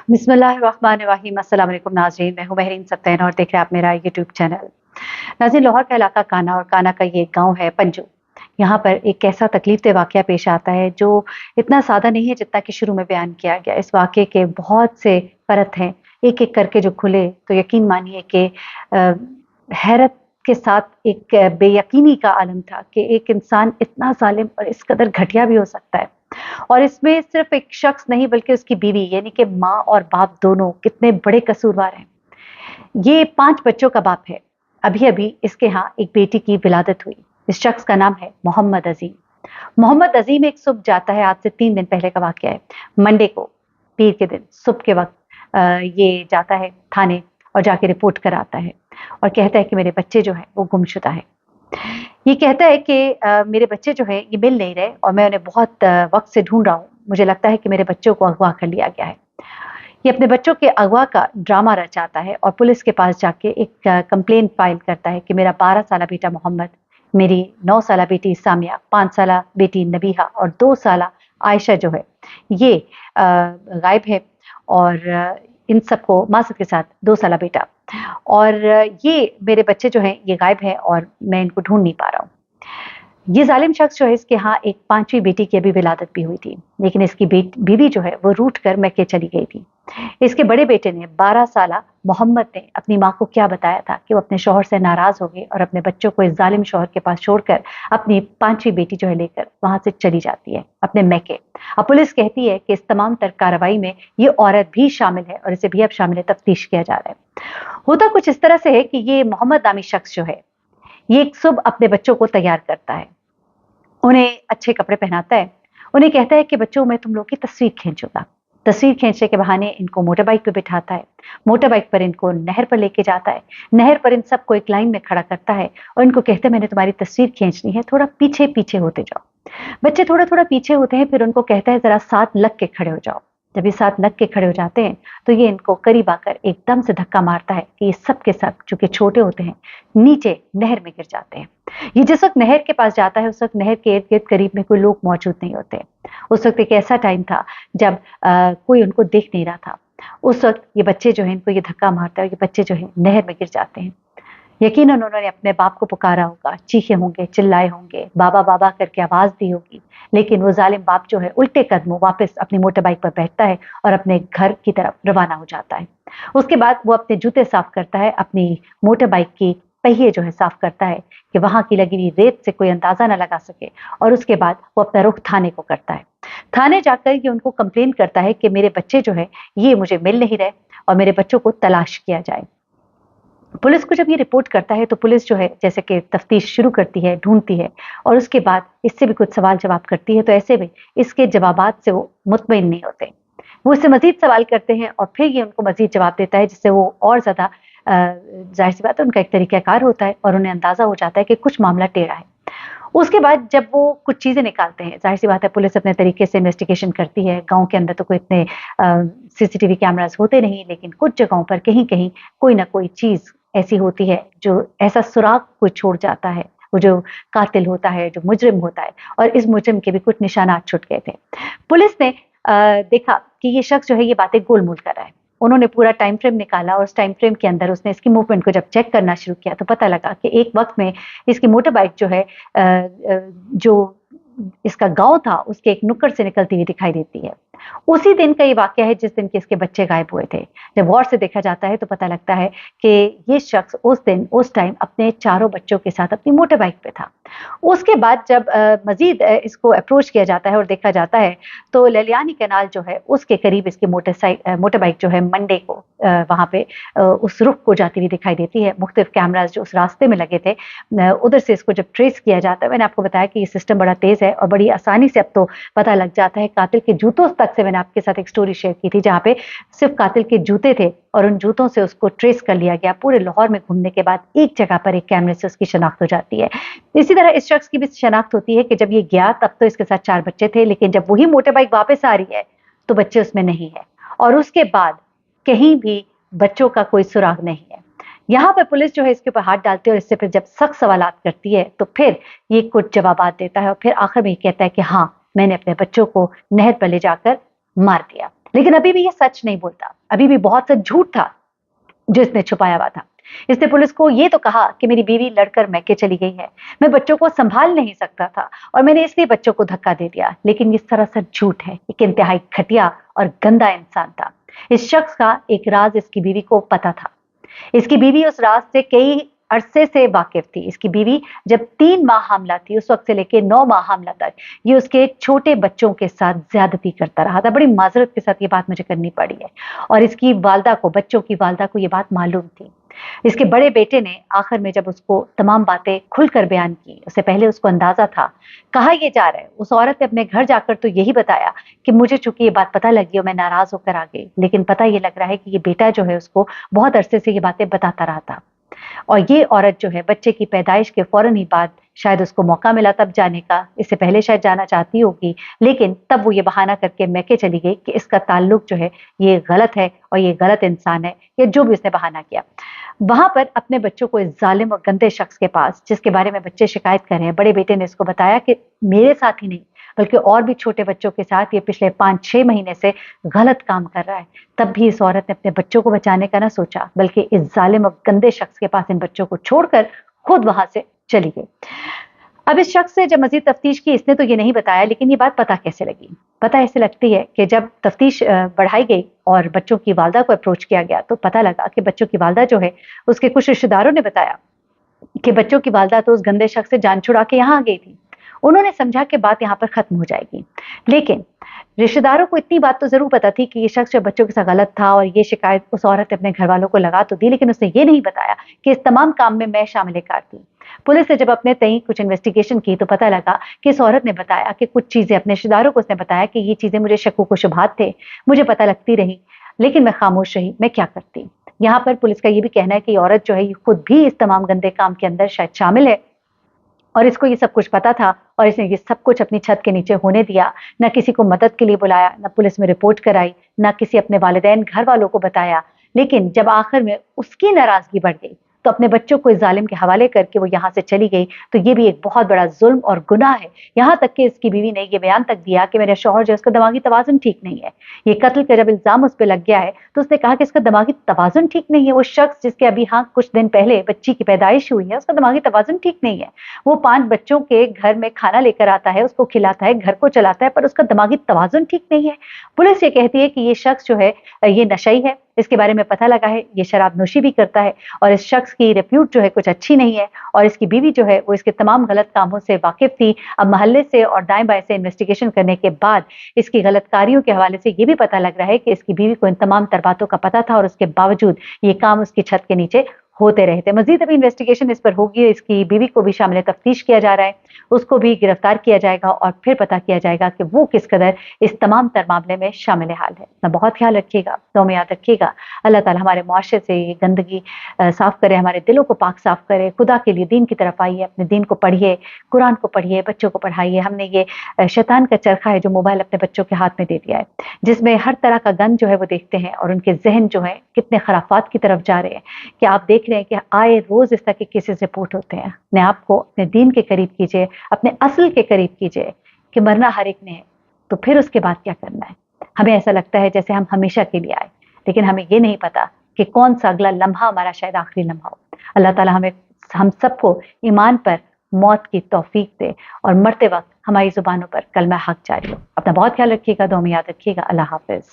बिस्मिल्लाहिर्रहमानिर्रहीम। अस्सलाम वालेकुम नाज़रीन, मैं हूँ महरीन सत्तैन और देख रहे हैं आप मेरा यूट्यूब चैनल। नाज़रीन, लाहौर का इलाका काना और काना का ये गाँव है पंजू। यहाँ पर एक ऐसा तकलीफ़देह वाक़या पेश आता है जो इतना सादा नहीं है जितना कि शुरू में बयान किया गया। इस वाक़ये के बहुत से परत हैं, एक-एक करके जो खुले तो यकीन मानिए कि हैरत के साथ एक बेयकीनी का आलम था कि एक इंसान इतना ज़ालिम और इस कदर घटिया भी हो सकता है। और इसमें सिर्फ एक शख्स नहीं बल्कि उसकी बीवी यानी कि माँ और बाप दोनों कितने बड़े कसूरवार हैं। ये 5 बच्चों का बाप है। अभी-अभी इसके यहाँ एक बेटी की विलादत हुई। इस शख्स का नाम है मोहम्मद अज़ीम। मोहम्मद अज़ीम एक सुबह जाता है, आज से 3 दिन पहले का वाक़या है। मंडे को, पीर के दिन सुबह के वक़्त ये जाता है थाने और जाके रिपोर्ट कराता है और कहता है कि मेरे बच्चे जो हैं वो गुमशुदा हैं। ये कहता है कि मेरे बच्चे जो हैं ये मिल नहीं रहे और मैं उन्हें बहुत वक़्त से ढूँढ रहा हूँ। मुझे लगता है कि मेरे बच्चों को अगवा कर लिया गया है। ये अपने बच्चों के अगवा का ड्रामा रचाता है और पुलिस के पास जाके एक कंप्लेंट फाइल करता है कि मेरा 12 साला बेटा मोहम्मद, मेरी 9 साला बेटी सामिया, 5 साला बेटी नबीहा और 2 साला आयशा जो है ये गायब है और इन सबको मासूद के साथ 2 साला बेटा और ये मेरे बच्चे जो हैं ये गायब हैं और मैं इनको ढूँढ नहीं पा रहा हूँ। ये ज़ालिम शख्स जो है इसके यहाँ एक 5वीं बेटी की अभी विलादत भी हुई थी, लेकिन इसकी बीवी जो है वो रूठ कर मैके चली गई थी। इसके बड़े बेटे ने 12 साला मोहम्मद ने अपनी माँ को क्या बताया था कि वो अपने शौहर से नाराज़ हो गई और अपने बच्चों को इस ज़ालिम शौहर के पास छोड़कर अपनी 5वीं बेटी जो है लेकर वहाँ से चली जाती है अपने मैके। अब पुलिस कहती है कि इस तमाम तर कार्रवाई में ये औरत भी शामिल है और इसे भी अब शामिल तफ्तीश किया जा रहा है। होता कुछ इस तरह से है कि ये मोहम्मद नामी शख्स जो है ये एक सुबह अपने बच्चों को तैयार करता है, उन्हें अच्छे कपड़े पहनाता है, उन्हें कहता है कि बच्चों मैं तुम लोग की तस्वीर खींचूंगा। तस्वीर खींचने के बहाने इनको मोटर बाइक पे बिठाता है, मोटर बाइक पर इनको नहर पर लेके जाता है, नहर पर इन सबको एक लाइन में खड़ा करता है और इनको कहते हैं मैंने तुम्हारी तस्वीर खींचनी है, थोड़ा पीछे पीछे होते जाओ। बच्चे थोड़ा थोड़ा पीछे होते हैं, फिर उनको कहता है जरा साथ लग के खड़े हो जाओ। जब ये साथ लग के खड़े हो जाते हैं तो ये इनको करीब आकर एकदम से धक्का मारता है कि ये सब के सब चूंकि छोटे होते हैं नीचे नहर में गिर जाते हैं। ये जिस वक्त नहर के पास जाता है उस वक्त नहर के इर्द गिर्द करीब में कोई लोग मौजूद नहीं होते। उस वक्त एक ऐसा टाइम था जब कोई उनको देख नहीं रहा था। उस वक्त ये बच्चे जो है इनको ये धक्का मारता है, ये बच्चे जो है नहर में गिर जाते हैं। यकीनन उन्होंने अपने बाप को पुकारा होगा, चीखे होंगे, चिल्लाए होंगे, बाबा बाबा करके आवाज दी होगी, लेकिन वो जालिम बाप जो है उल्टे कदमों वापस अपनी मोटर बाइक पर बैठता है और अपने घर की तरफ रवाना हो जाता है। उसके बाद वो अपने जूते साफ करता है, अपनी मोटर बाइक की पहिए जो है साफ करता है कि वहां की लगी हुई रेत से कोई अंदाजा न लगा सके और उसके बाद वो अपना रुख थाने को करता है। थाने जाकर ये उनको कंप्लेन करता है कि मेरे बच्चे जो है ये मुझे मिल नहीं रहे और मेरे बच्चों को तलाश किया जाए। पुलिस को जब ये रिपोर्ट करता है तो पुलिस जो है जैसे कि तफ्तीश शुरू करती है, ढूंढती है और उसके बाद इससे भी कुछ सवाल जवाब करती है, तो ऐसे में इसके जवाबात से वो मुतमईन नहीं होते। वो इससे मजीद सवाल करते हैं और फिर ये उनको मजीद जवाब देता है, जिससे वो और ज़्यादा जाहिर सी बात है उनका एक तरीक़ाकार होता है और उन्हें अंदाज़ा हो जाता है कि कुछ मामला टेढ़ा है। उसके बाद जब वो कुछ चीज़ें निकालते हैं, ज़ाहिर सी बात है पुलिस अपने तरीके से इन्वेस्टिगेशन करती है। गाँव के अंदर तो कोई इतने सीसीटीवी कैमरास होते नहीं, लेकिन कुछ जगहों पर कहीं-कहीं कोई ना कोई चीज़ ऐसी होती है जो ऐसा सुराग कोई छोड़ जाता है। वो जो कातिल होता है, जो मुजरिम होता है और इस मुजरिम के भी कुछ निशानात छूट गए थे। पुलिस ने देखा कि ये शख्स जो है ये बातें गोल-मोल कर रहा है। उन्होंने पूरा टाइम फ्रेम निकाला और उस टाइम फ्रेम के अंदर उसने इसकी मूवमेंट को जब चेक करना शुरू किया तो पता लगा कि एक वक़्त में इसकी मोटर बाइक जो है जो इसका गाँव था उसके एक नुक्कड़ से निकलती हुई दिखाई देती है। उसी दिन का ये वाक़या है जिस दिन के इसके बच्चे गायब हुए थे। जब गौर से देखा जाता है तो पता लगता है कि ये शख्स उस दिन उस टाइम अपने चारों बच्चों के साथ अपनी मोटर बाइक पे था। उसके बाद जब मज़ीद इसको अप्रोच किया जाता है और देखा जाता है तो ललियानी कैनाल जो है उसके करीब इसकी मोटर बाइक जो है मंडे को वहाँ पे उस रुख को जाती हुई दिखाई देती है। मुख्तलिफ कैमरास जो उस रास्ते में लगे थे उधर से इसको जब ट्रेस किया जाता है, मैंने आपको बताया कि ये सिस्टम बड़ा तेज़ है और बड़ी आसानी से अब तो पता लग जाता है। कातिल के जूतों तक से मैंने आपके साथ एक स्टोरी शेयर की थी जहाँ पे सिर्फ कातिल के जूते थे और उन जूतों से उसको ट्रेस कर लिया गया। पूरे लाहौर में घूमने के बाद एक जगह पर एक कैमरे से उसकी शनाख्त हो जाती है। इसी तरह इस शख्स की भी शनाख्त होती है कि जब ये गया तब तो इसके साथ 4 बच्चे थे, लेकिन जब वही मोटर बाइक वापस आ रही है तो बच्चे उसमें नहीं है और उसके बाद कहीं भी बच्चों का कोई सुराग नहीं है। यहाँ पर पुलिस जो है इसके ऊपर हाथ डालती है और इससे फिर जब सख्त सवालात करती है तो फिर ये कुछ जवाबात देता है और फिर आखिर में ये कहता है कि हाँ, मैंने अपने बच्चों को नहर पर ले जाकर मार दिया। लेकिन अभी भी ये सच नहीं बोलता, अभी भी बहुत सा झूठ था जो इसने छुपाया हुआ था। इसने पुलिस को ये तो कहा कि मेरी बीवी लड़कर मैके चली गई है, मैं बच्चों को संभाल नहीं सकता था और मैंने इसलिए बच्चों को धक्का दे दिया, लेकिन ये सरासर झूठ है। एक इंतहाई घटिया और गंदा इंसान था। इस शख्स का एक राज इसकी बीवी को पता था। इसकी बीवी उस राज से कई अरसे से वाकिफ थी। इसकी बीवी जब 3 माह हामला थी, उस वक्त से लेकर 9 माह हामला तक ये उसके छोटे बच्चों के साथ ज्यादती करता रहा था। बड़ी माजरत के साथ ये बात मुझे करनी पड़ी है, और इसकी वालदा को, बच्चों की वालदा को ये बात मालूम थी। इसके बड़े बेटे ने आखिर में जब उसको तमाम बातें खुलकर बयान की, उससे पहले उसको अंदाजा था। कहा यह जा रहा है, उस औरत ने अपने घर जाकर तो यही बताया कि मुझे चूंकि ये बात पता लगी और मैं नाराज होकर आ गई, लेकिन पता ये लग रहा है कि ये बेटा जो है उसको बहुत अरसे से ये बातें बताता रहा था। और ये औरत जो है बच्चे की पैदाइश के फौरन ही बाद शायद उसको मौका मिला तब जाने का, इससे पहले शायद जाना चाहती होगी, लेकिन तब वो ये बहाना करके मैके चली गई कि इसका ताल्लुक जो है ये गलत है और ये गलत इंसान है, या जो भी उसने बहाना किया। वहां पर अपने बच्चों को इस जालिम और गंदे शख्स के पास, जिसके बारे में बच्चे शिकायत कर रहे हैं, बड़े बेटे ने इसको बताया कि मेरे साथ ही नहीं बल्कि और भी छोटे बच्चों के साथ ये पिछले 5-6 महीने से गलत काम कर रहा है। तब भी इस औरत ने अपने बच्चों को बचाने का ना सोचा, बल्कि इस जालिम और गंदे शख्स के पास इन बच्चों को छोड़कर खुद वहां से चली गई। अब इस शख्स से जब मजीद तफ्तीश की, इसने तो ये नहीं बताया, लेकिन ये बात पता कैसे लगी? पता ऐसे लगती है कि जब तफ्तीश बढ़ाई गई और बच्चों की वालदा को अप्रोच किया गया, तो पता लगा कि बच्चों की वालदा जो है उसके कुछ रिश्तेदारों ने बताया कि बच्चों की वालदा तो उस गंदे शख्स से जान छुड़ा के यहाँ आ गई थी। उन्होंने समझा कि बात यहाँ पर खत्म हो जाएगी, लेकिन रिश्तेदारों को इतनी बात तो जरूर पता थी कि ये शख्स जो बच्चों के साथ गलत था, और ये शिकायत उस औरत ने अपने घर वालों को लगा तो दी, लेकिन उसने ये नहीं बताया कि इस तमाम काम में मैं शामिल कार थी। पुलिस ने जब अपने तई कुछ इन्वेस्टिगेशन की तो पता लगा कि इस औरत ने बताया कि कुछ चीजें, अपने रिश्तेदारों को उसने बताया कि ये चीजें मुझे शक्कू को शुबहात थे, मुझे पता लगती रही, लेकिन मैं खामोश रही, मैं क्या करती। यहाँ पर पुलिस का ये भी कहना है कि औरत जो है ये खुद भी इस तमाम गंदे काम के अंदर शायद शामिल है, और इसको ये सब कुछ पता था और इसने ये सब कुछ अपनी छत के नीचे होने दिया। न किसी को मदद के लिए बुलाया, न पुलिस में रिपोर्ट कराई, न किसी अपने वालिदैन घर वालों को बताया। लेकिन जब आखिर में उसकी नाराजगी बढ़ गई तो अपने बच्चों को इस जालिम के हवाले करके वो यहाँ से चली गई। तो ये भी एक बहुत बड़ा जुल्म और गुनाह है। यहाँ तक कि इसकी बीवी ने ये बयान तक दिया कि मेरा शौहर जो, उसका दिमागी तवाज़ुन ठीक नहीं है। ये कत्ल का जब इल्जाम उस पर लग गया है तो उसने कहा कि इसका दिमागी तवाज़ुन ठीक नहीं है। वो शख्स जिसके अभी हाँ कुछ दिन पहले बच्ची की पैदाइश हुई है, उसका दिमागी तवाज़ुन ठीक नहीं है। वो 5 बच्चों के घर में खाना लेकर आता है, उसको खिलाता है, घर को चलाता है, पर उसका दिमागी तवाज़ुन ठीक नहीं है। पुलिस ये कहती है कि ये शख्स जो है ये नशई है, इसके बारे में पता लगा है, ये शराब नोशी भी करता है, और इस शख्स की रिप्यूट जो है कुछ अच्छी नहीं है, और इसकी बीवी जो है वो इसके तमाम गलत कामों से वाकिफ थी। अब महल्ले से और दाएं बाएं से इन्वेस्टिगेशन करने के बाद इसकी गलतकारियों के हवाले से ये भी पता लग रहा है कि इसकी बीवी को इन तमाम तरबातों का पता था, और उसके बावजूद ये काम उसकी छत के नीचे होते रहे थे। मजीद अभी इन्वेस्टिगेशन इस पर होगी, इसकी बीवी को भी शामिल तफ्तीश किया जा रहा है, उसको भी गिरफ्तार किया जाएगा और फिर पता किया जाएगा कि वो किस कदर इस तमाम तर मामले में शामिल हाल है। अपना बहुत ख्याल रखिएगा, तो में याद रखिएगा, अल्लाह ताला हमारे मुआशरे से ये गंदगी साफ करे, हमारे दिलों को पाक साफ करे। खुदा के लिए दीन की तरफ आइए, अपने दीन को पढ़िए, कुरान को पढ़िए, बच्चों को पढ़ाइए। हमने ये शैतान का चरखा है जो मोबाइल अपने बच्चों के हाथ में दे दिया है, जिसमें हर तरह का गंद जो है वो देखते हैं, और उनके जहन जो है कितने खराफात की तरफ जा रहे हैं कि आप देख रहे हैं कि आए रोज इस तरह के केसेस रिपोर्ट होते हैं। अपने आप को अपने दीन के करीब कीजिए, अपने असल के करीब कीजिए कि मरना हर एक ने है, तो फिर उसके बाद क्या करना है। हमें ऐसा लगता है जैसे हम हमेशा के लिए आए, लेकिन हमें ये नहीं पता कि कौन सा अगला लम्हा हमारा शायद आखिरी लम्हा हो। अल्लाह ताला हमें, हम सबको ईमान पर मौत की तौफीक दे, और मरते वक्त हमारी जुबानों पर कलमा हक जारी हो। अपना बहुत ख्याल रखिएगा, दुआ में याद रखिएगा। अल्लाह हाफिज।